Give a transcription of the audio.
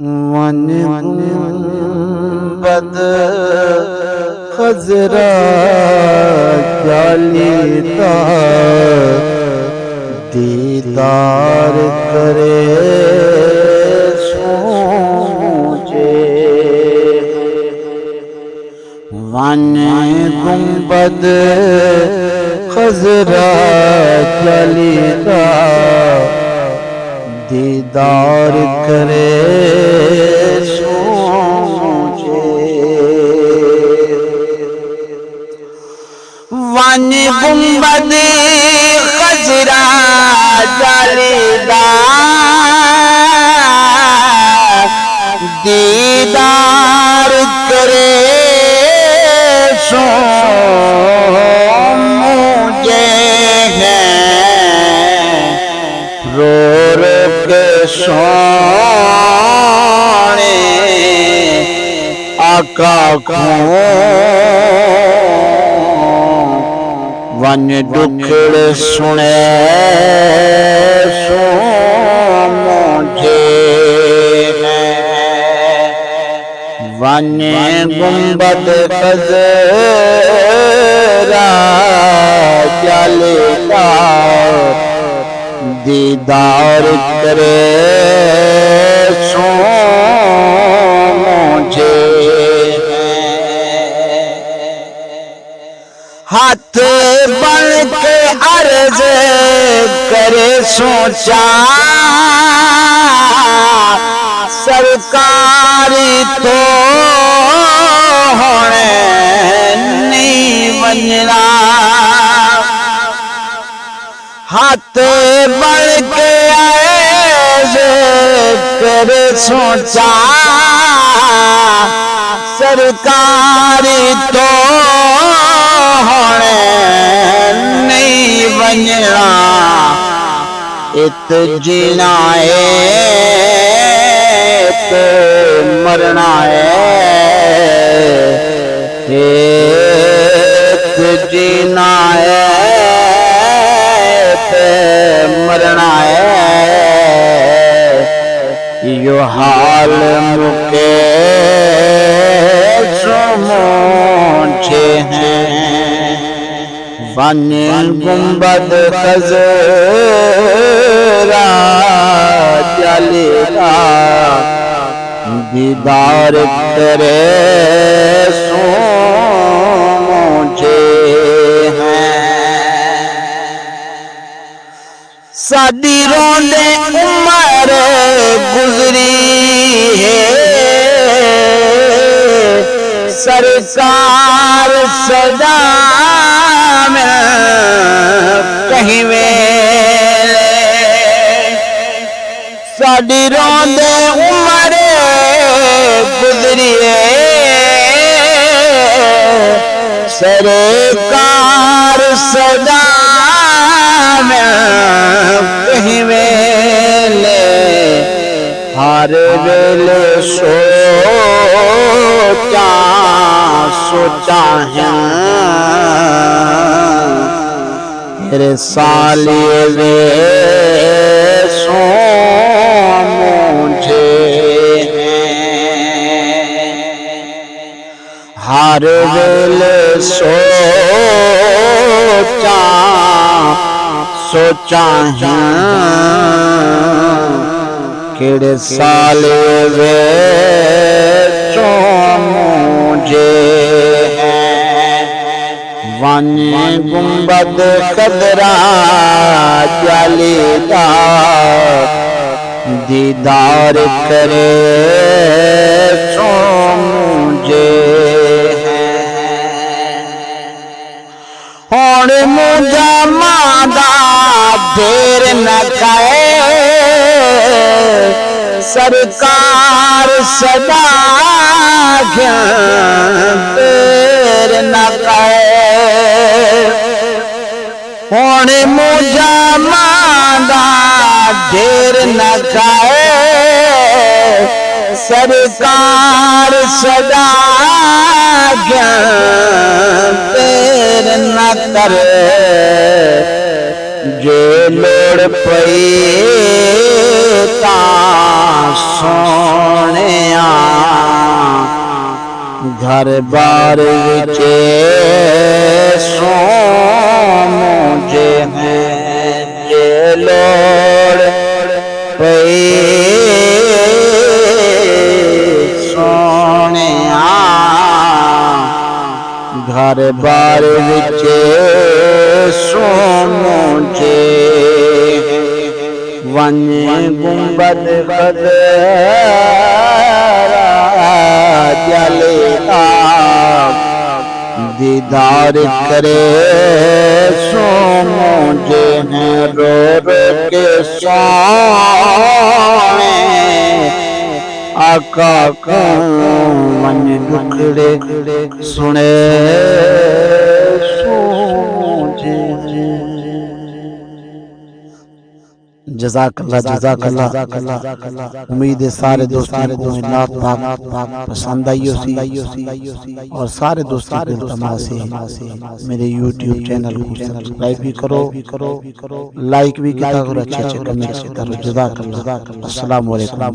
One गुंबद खजरा जालीदा दीदार करे सोचे। वन गुंबद खजरा जालीदा दीदार करे सोचे। वन गुंबद खजरा जालीदार दीदार करे सोचे है। रो रो के सोने आका को वन दुखड़ सुने सो मुझे। वन गुंबद खजरा जालीदा दीदार करे सो मुझे। हाथ बन के अर्ज करे सोचा सरकारी तो होने नहीं बनना। हाथ बढ़ के अर्ज करे सोचा सरकारी तो होने नहीं बनना। इत जीना है तो मरना है। इत जीना है तो मरना है। यो हाल मुके सोचे हैं। वन गुंबद खजरा जालीदा दीदार करे सो मुझे हैं। साडी रोंदे उम्र गुजरी है सरकार सदा में कहीं वेले। साडी रोंदे उम्र गुजरी है सरकार सदा में कहीं वेले। हर वेले सोचा सोचा है मेरे साले वे सो मुझे। हर वेले सोचा सोचा है केड़े साले वे सो मुझे हैं। वन गुंबद खजरा जालीदा दीदार करे सो मुझे हैं। और मुझा मादा देर न करे सरकार सदा देर न करे। होने मुझा मादा देर न करे सरकार सदा देर न करे। जे लोड़ पई ता सोने घर बार विचे सो मुझे हैं जे लोड़ पई सोने घर बार विचे सो मुझे वने गुंबद खदरा जले दीदार करे सो मुझे हैं रो रो के सोने आका को मन दुखड़े सुने सो मुझे। जज़ाकल्लाह जज़ाकल्लाह। उम्मीद है सारे दोस्तों को नात पाक पसंद आई होगी और सारे दोस्तों को तमाम से मेरे YouTube चैनल को सब्सक्राइब भी करो, लाइक भी किया करो, अच्छे अच्छे कमेंट्स करो। जज़ाकल्लाह। अस्सलाम वालेकुम।